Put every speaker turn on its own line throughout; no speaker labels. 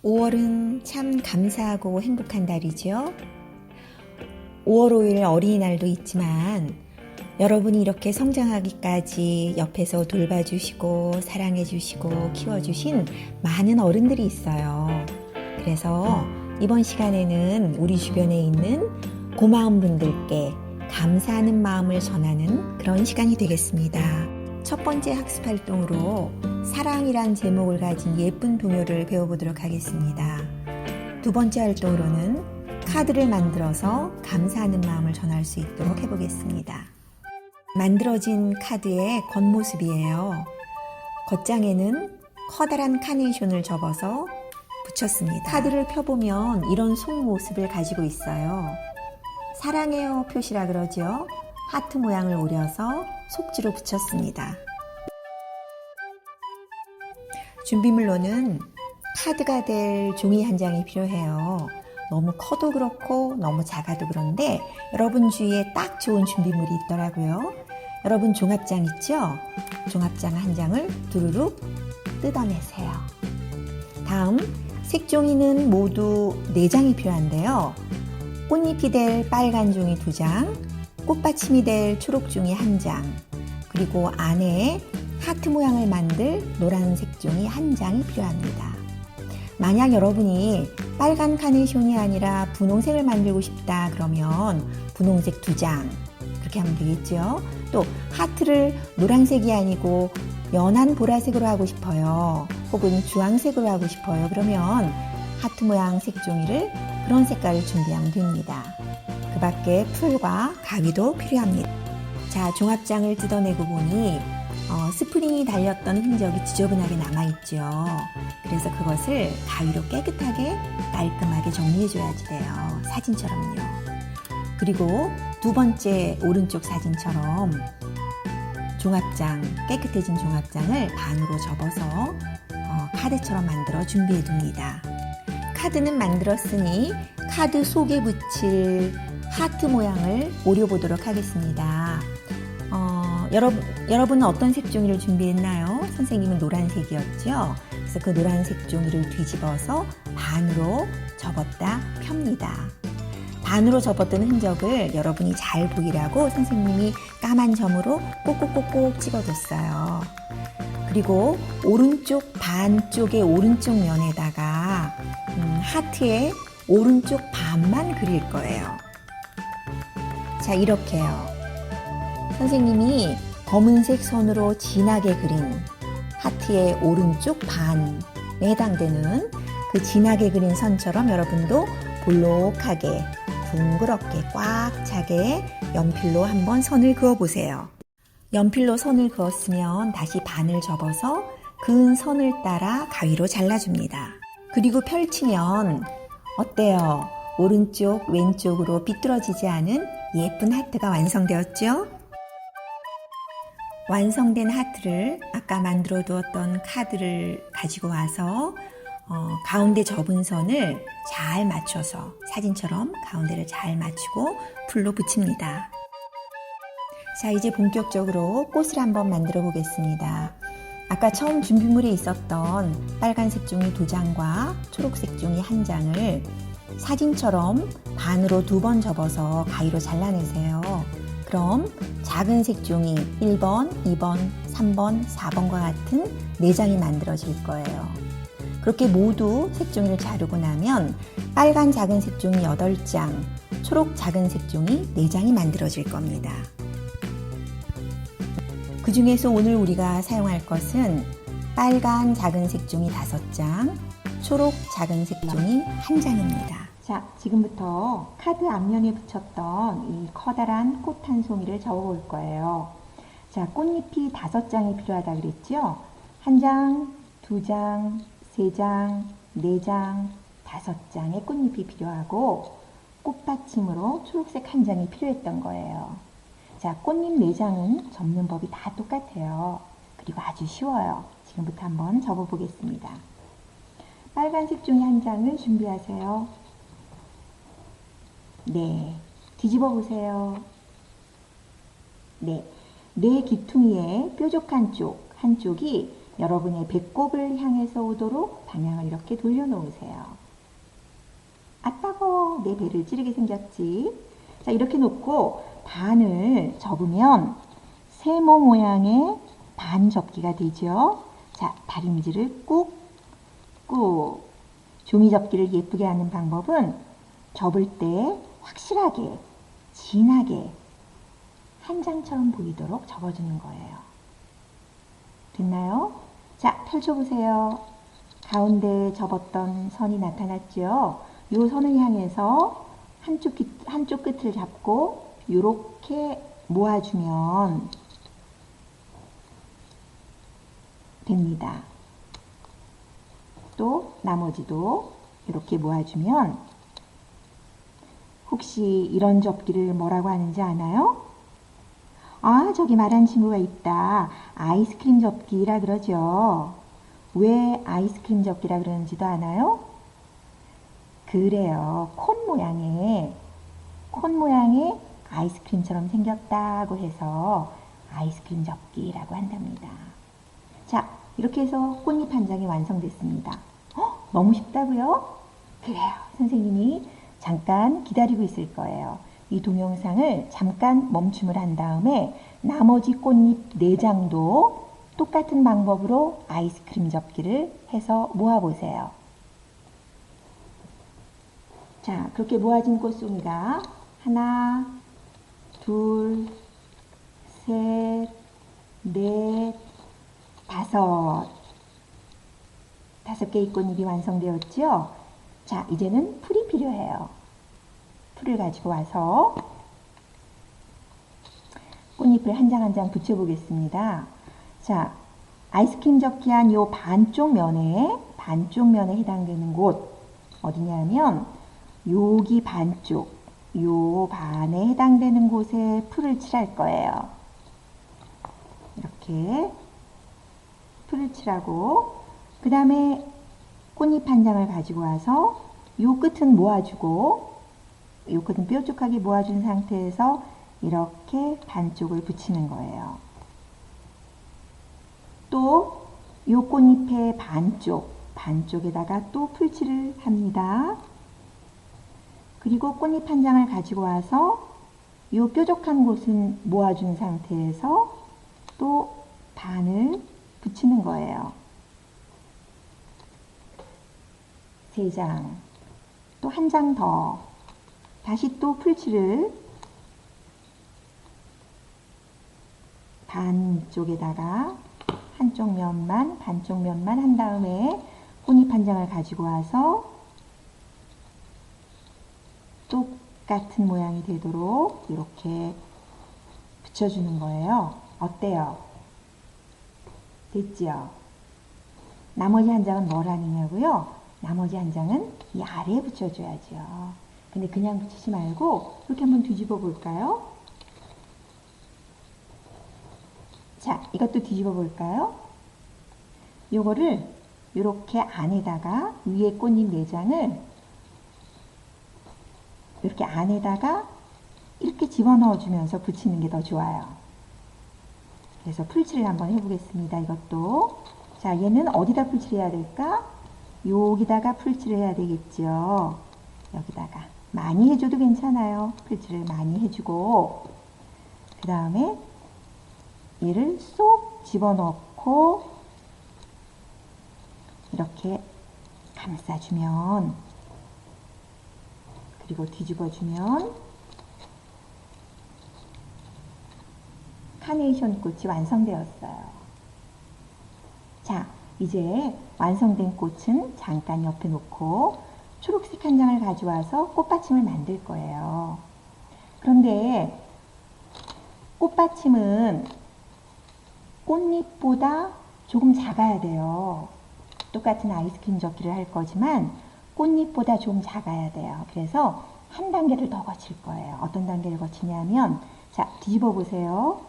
5월은 참 감사하고 행복한 달이죠. 5월 5일 어린이날도 있지만 여러분이 이렇게 성장하기까지 옆에서 돌봐주시고 사랑해주시고 키워주신 많은 어른들이 있어요. 그래서 이번 시간에는 우리 주변에 있는 고마운 분들께 감사하는 마음을 전하는 그런 시간이 되겠습니다. 첫 번째 학습 활동으로 사랑이란 제목을 가진 예쁜 동요를 배워보도록 하겠습니다. 두 번째 활동으로는 카드를 만들어서 감사하는 마음을 전할 수 있도록 해보겠습니다. 만들어진 카드의 겉모습이에요. 겉장에는 커다란 카네이션을 접어서 붙였습니다. 카드를 펴보면 이런 속모습을 가지고 있어요. 사랑해요 표시라 그러죠. 하트 모양을 오려서 속지로 붙였습니다. 준비물로는 카드가 될 종이 한 장이 필요해요. 너무 커도 그렇고 너무 작아도 그런데 여러분 주위에 딱 좋은 준비물이 있더라고요. 여러분 종합장 있죠? 종합장 한 장을 두루룩 뜯어내세요. 다음 색종이는 모두 4장이 필요한데요. 꽃잎이 될 빨간 종이 2장, 꽃받침이 될 초록 종이 1장, 그리고 안에 하트 모양을 만들 노란색 종이 1장이 필요합니다. 만약 여러분이 빨간 카네이션이 아니라 분홍색을 만들고 싶다 그러면 분홍색 2장 그렇게 하면 되겠죠. 또 하트를 노란색이 아니고 연한 보라색으로 하고 싶어요. 혹은 주황색으로 하고 싶어요. 그러면 하트 모양 색종이를 그런 색깔을 준비하면 됩니다. 그 밖에 풀과 가위도 필요합니다. 자, 종합장을 뜯어내고 보니 스프링이 달렸던 흔적이 지저분하게 남아있죠. 그래서 그것을 가위로 깨끗하게 깔끔하게 정리해줘야지 돼요. 사진처럼요. 그리고 두 번째 오른쪽 사진처럼 종합장, 깨끗해진 종합장을 반으로 접어서 카드처럼 만들어 준비해 둡니다. 카드는 만들었으니 카드 속에 붙일 하트 모양을 오려보도록 하겠습니다. 여러분은 어떤 색종이를 준비했나요? 선생님은 노란색이었죠? 그래서 그 노란색 종이를 뒤집어서 반으로 접었다 펴니다. 반으로 접었던 흔적을 여러분이 잘 보이라고 선생님이 까만 점으로 꼭꼭꼭꼭 찍어뒀어요. 그리고 오른쪽 반쪽의 오른쪽 면에다가 하트의 오른쪽 반만 그릴 거예요. 자, 이렇게요. 선생님이 검은색 선으로 진하게 그린 하트의 오른쪽 반에 해당되는 그 진하게 그린 선처럼 여러분도 볼록하게 둥그렇게 꽉 차게 연필로 한번 선을 그어보세요. 연필로 선을 그었으면 다시 반을 접어서 그은 선을 따라 가위로 잘라줍니다. 그리고 펼치면 어때요? 오른쪽 왼쪽으로 비뚤어지지 않은 예쁜 하트가 완성되었죠? 완성된 하트를 아까 만들어 두었던 카드를 가지고 와서 가운데 접은 선을 잘 맞춰서 사진처럼 가운데를 잘 맞추고 풀로 붙입니다. 자, 이제 본격적으로 꽃을 한번 만들어 보겠습니다. 아까 처음 준비물에 있었던 빨간색 종이 2장과 초록색 종이 1장을 사진처럼 반으로 2번 접어서 가위로 잘라내세요. 그럼 작은 색종이 1번, 2번, 3번, 4번과 같은 4장이 만들어질 거예요. 그렇게 모두 색종이를 자르고 나면 빨간 작은 색종이 8장, 초록 작은 색종이 4장이 만들어질 겁니다. 그 중에서 오늘 우리가 사용할 것은 빨간 작은 색종이 5장, 초록 작은 색종이 1장입니다. 자, 지금부터 카드 앞면에 붙였던 이 커다란 꽃 한 송이를 접어볼 거예요. 자, 꽃잎이 5장이 필요하다 그랬죠? 1장, 2장, 3장, 4장, 5장의 꽃잎이 필요하고 꽃받침으로 초록색 1장이 필요했던 거예요. 자, 꽃잎 4장은 접는 법이 다 똑같아요. 그리고 아주 쉬워요. 지금부터 한번 접어보겠습니다. 빨간색 종이 1장을 준비하세요. 네, 뒤집어 보세요. 네, 뇌 귀퉁이의 뾰족한 쪽, 한쪽이 여러분의 배꼽을 향해서 오도록 방향을 이렇게 돌려놓으세요. 아, 따가워. 내 배를 찌르게 생겼지. 자, 이렇게 놓고 반을 접으면 세모 모양의 반 접기가 되죠. 자, 다림질을 꾹꾹. 종이 접기를 예쁘게 하는 방법은 접을 때 확실하게, 진하게 한 장처럼 보이도록 접어주는 거예요. 됐나요? 자, 펼쳐보세요. 가운데 접었던 선이 나타났죠? 이 선을 향해서 한쪽 끝을 잡고 이렇게 모아주면 됩니다. 또 나머지도 이렇게 모아주면 혹시 이런 접기를 뭐라고 하는지 아나요? 아, 저기 말한 친구가 있다. 아이스크림 접기라 그러죠. 왜 아이스크림 접기라 그러는지도 아나요? 그래요. 콘 모양의 아이스크림처럼 생겼다고 해서 아이스크림 접기라고 한답니다. 자, 이렇게 해서 꽃잎 한 장이 완성됐습니다. 너무 쉽다고요? 그래요. 선생님이 잠깐 기다리고 있을 거예요. 이 동영상을 잠깐 멈춤을 한 다음에 나머지 꽃잎 4장도 똑같은 방법으로 아이스크림 접기를 해서 모아보세요. 자, 그렇게 모아진 꽃송이가 하나, 둘, 셋, 넷, 다섯 개의 꽃잎이 완성되었죠? 자, 이제는 풀이 필요해요. 풀을 가지고 와서 꽃잎을 한 장 한 장 붙여보겠습니다. 자, 아이스크림 접기한 요 반쪽 면에 해당되는 곳 어디냐면 여기 반쪽, 요 반에 해당되는 곳에 풀을 칠할 거예요. 이렇게 풀을 칠하고 그 다음에 꽃잎 한 장을 가지고 와서 요 끝은 모아주고 요 끝은 뾰족하게 모아준 상태에서 이렇게 반쪽을 붙이는 거예요. 또 요 꽃잎의 반쪽에다가 또 풀칠을 합니다. 그리고 꽃잎 한 장을 가지고 와서 요 뾰족한 곳은 모아준 상태에서 또 반을 붙이는 거예요. 3장, 또 한 장 더, 다시 또 풀칠을 반쪽에다가 반쪽 면만 한 다음에 꽃잎 한 장을 가지고 와서 똑같은 모양이 되도록 이렇게 붙여주는 거예요. 어때요? 됐지요? 나머지 한 장은 뭘 하느냐고요? 나머지 한 장은 이 아래에 붙여줘야죠. 근데 그냥 붙이지 말고 이렇게 한번 뒤집어 볼까요? 자, 이것도 뒤집어 볼까요? 요거를 이렇게 안에다가 위에 꽃잎 4장을 이렇게 안에다가 이렇게 집어넣어 주면서 붙이는 게 더 좋아요. 그래서 풀칠을 한번 해보겠습니다. 이것도. 자, 얘는 어디다 풀칠해야 될까? 여기다가 풀칠을 해야 되겠죠. 여기다가. 많이 해줘도 괜찮아요. 풀칠을 많이 해주고 그 다음에 얘를 쏙 집어넣고 이렇게 감싸주면 그리고 뒤집어주면 카네이션 꽃이 완성되었어요. 자, 이제 완성된 꽃은 잠깐 옆에 놓고 초록색 한 장을 가져와서 꽃받침을 만들 거예요. 그런데 꽃받침은 꽃잎보다 조금 작아야 돼요. 똑같은 아이스크림 접기를 할 거지만 꽃잎보다 좀 작아야 돼요. 그래서 한 단계를 더 거칠 거예요. 어떤 단계를 거치냐면 자, 뒤집어 보세요.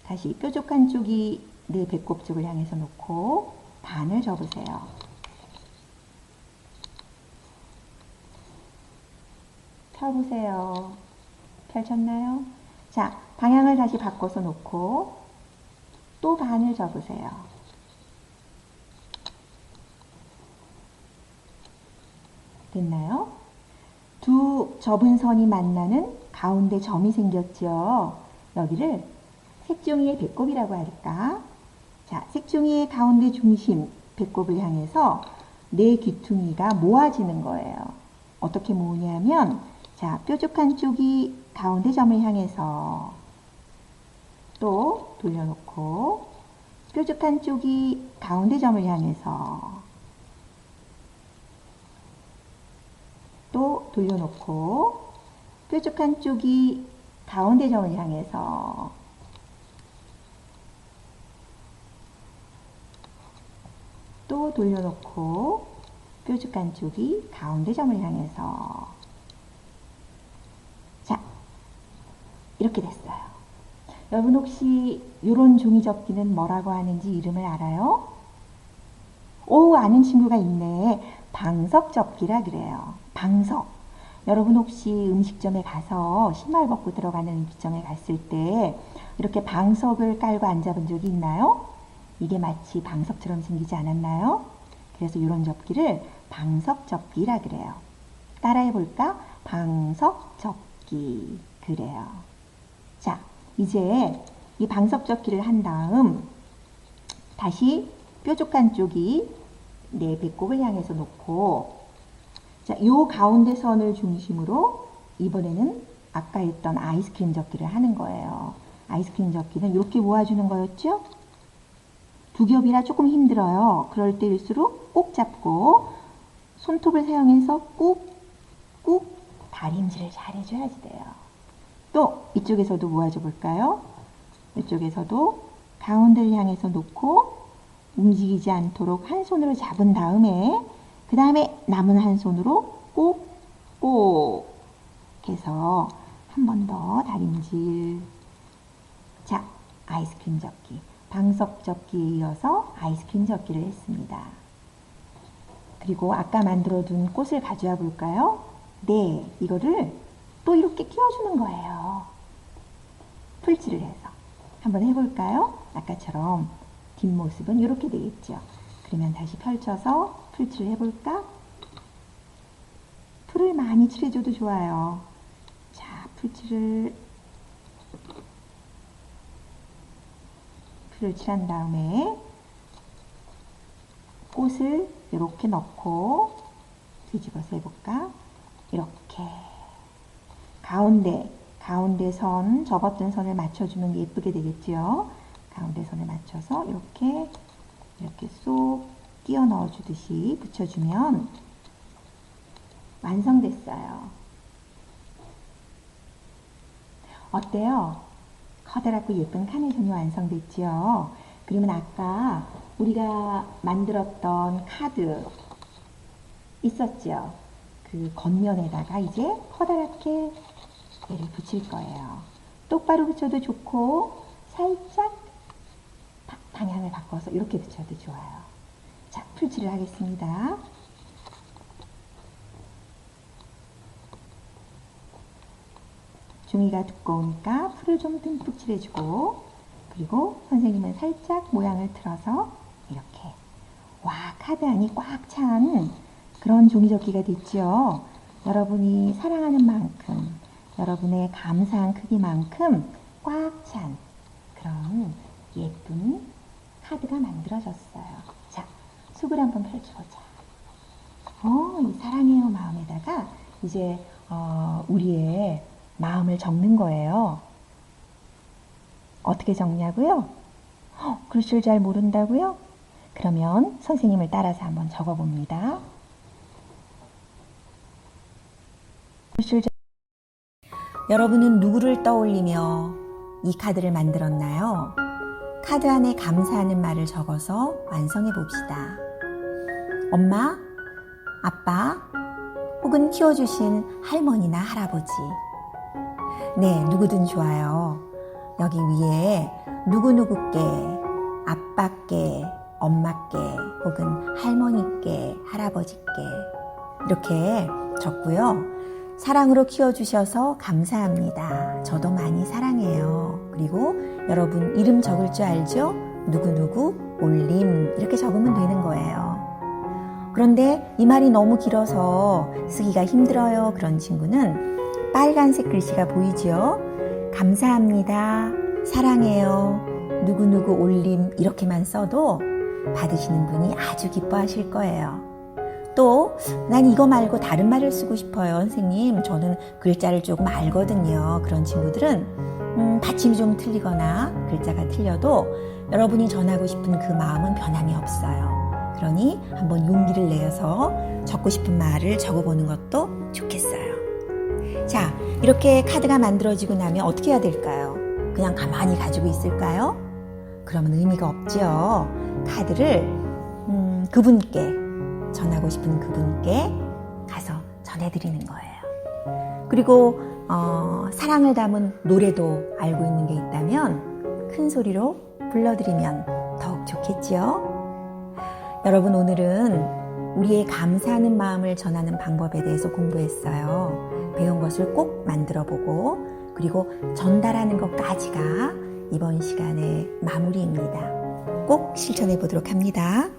다시 뾰족한 쪽이 내 배꼽 쪽을 향해서 놓고 반을 접으세요. 펴보세요. 펼쳤나요? 자, 방향을 다시 바꿔서 놓고 또 반을 접으세요. 됐나요? 두 접은 선이 만나는 가운데 점이 생겼죠. 여기를 색종이의 배꼽이라고 할까? 자, 색종이의 가운데 중심 배꼽을 향해서 네 귀퉁이가 모아지는 거예요. 어떻게 모으냐면, 자, 뾰족한 쪽이 가운데 점을 향해서 또 돌려놓고, 뾰족한 쪽이 가운데 점을 향해서 또 돌려놓고, 뾰족한 쪽이 가운데 점을 향해서 또 돌려놓고, 뾰족한 쪽이 가운데 점을 향해서. 자, 이렇게 됐어요. 여러분 혹시 이런 종이접기는 뭐라고 하는지 이름을 알아요? 오, 아는 친구가 있네. 방석접기라 그래요. 방석. 여러분 혹시 음식점에 가서 신발 벗고 들어가는 음식점에 갔을 때 이렇게 방석을 깔고 앉아본 적이 있나요? 이게 마치 방석처럼 생기지 않았나요? 그래서 이런 접기를 방석접기라 그래요. 따라해 볼까? 방석접기. 그래요. 자, 이제 이 방석접기를 한 다음 다시 뾰족한 쪽이 내 배꼽을 향해서 놓고, 자, 요 가운데 선을 중심으로 이번에는 아까 했던 아이스크림 접기를 하는 거예요. 아이스크림 접기는 이렇게 모아주는 거였죠? 두 겹이라 조금 힘들어요. 그럴 때일수록 꼭 잡고 손톱을 사용해서 꾹꾹 다림질을 잘 해줘야지 돼요. 또 이쪽에서도 모아줘 볼까요? 이쪽에서도 가운데를 향해서 놓고 움직이지 않도록 한 손으로 잡은 다음에 그 다음에 남은 한 손으로 꼭꼭 해서 한 번 더 다림질. 자, 아이스크림 접기. 방석 접기에 이어서 아이스크림 접기를 했습니다. 그리고 아까 만들어둔 꽃을 가져와 볼까요? 네, 이거를 또 이렇게 끼워주는 거예요. 풀칠을 해서. 한번 해볼까요? 아까처럼 뒷모습은 이렇게 되겠죠. 그러면 다시 펼쳐서 풀칠을 해볼까? 풀을 많이 칠해줘도 좋아요. 자, 풀을 칠한 다음에 꽃을 이렇게 넣고 뒤집어서 해볼까? 이렇게 가운데 선, 접었던 선을 맞춰주면 예쁘게 되겠죠. 가운데 선을 맞춰서 이렇게 쏙 끼워 넣어주듯이 붙여주면 완성됐어요. 어때요? 커다랗고 예쁜 카네이션이 완성됐죠. 그러면 아까 우리가 만들었던 카드 있었죠. 그 겉면에다가 이제 커다랗게 얘를 붙일 거예요. 똑바로 붙여도 좋고 살짝 방향을 바꿔서 이렇게 붙여도 좋아요. 자, 풀칠을 하겠습니다. 종이가 두꺼우니까 풀을 좀 듬뿍 칠해주고, 그리고 선생님은 살짝 모양을 틀어서 이렇게. 와, 카드 안이 꽉 찬 그런 종이접기가 됐죠. 여러분이 사랑하는 만큼, 여러분의 감사한 크기만큼 꽉 찬 그런 예쁜 카드가 만들어졌어요. 자, 속을 한번 펼쳐보자. 이 사랑해요 마음에다가 이제 우리의 마음을 적는 거예요. 어떻게 적냐고요? 글씨를 잘 모른다고요? 그러면 선생님을 따라서 한번 적어봅니다. 여러분은 누구를 떠올리며 이 카드를 만들었나요? 카드 안에 감사하는 말을 적어서 완성해 봅시다. 엄마, 아빠, 혹은 키워주신 할머니나 할아버지. 네, 누구든 좋아요. 여기 위에 누구누구께, 아빠께, 엄마께, 혹은 할머니께, 할아버지께 이렇게 적고요. 사랑으로 키워주셔서 감사합니다. 저도 많이 사랑해요. 그리고 여러분 이름 적을 줄 알죠? 누구누구 올림 이렇게 적으면 되는 거예요. 그런데 이 말이 너무 길어서 쓰기가 힘들어요. 그런 친구는 빨간색 글씨가 보이지요? 감사합니다. 사랑해요. 누구누구 올림 이렇게만 써도 받으시는 분이 아주 기뻐하실 거예요. 또 난 이거 말고 다른 말을 쓰고 싶어요. 선생님, 저는 글자를 조금 알거든요. 그런 친구들은 받침이 좀 틀리거나 글자가 틀려도 여러분이 전하고 싶은 그 마음은 변함이 없어요. 그러니 한번 용기를 내서 적고 싶은 말을 적어보는 것도 좋겠어요. 자, 이렇게 카드가 만들어지고 나면 어떻게 해야 될까요? 그냥 가만히 가지고 있을까요? 그러면 의미가 없죠. 카드를 그분께, 전하고 싶은 그분께 가서 전해드리는 거예요. 그리고 사랑을 담은 노래도 알고 있는 게 있다면 큰 소리로 불러드리면 더욱 좋겠지요. 여러분, 오늘은 우리의 감사하는 마음을 전하는 방법에 대해서 공부했어요. 배운 것을 꼭 만들어보고 그리고 전달하는 것까지가 이번 시간의 마무리입니다. 꼭 실천해 보도록 합니다.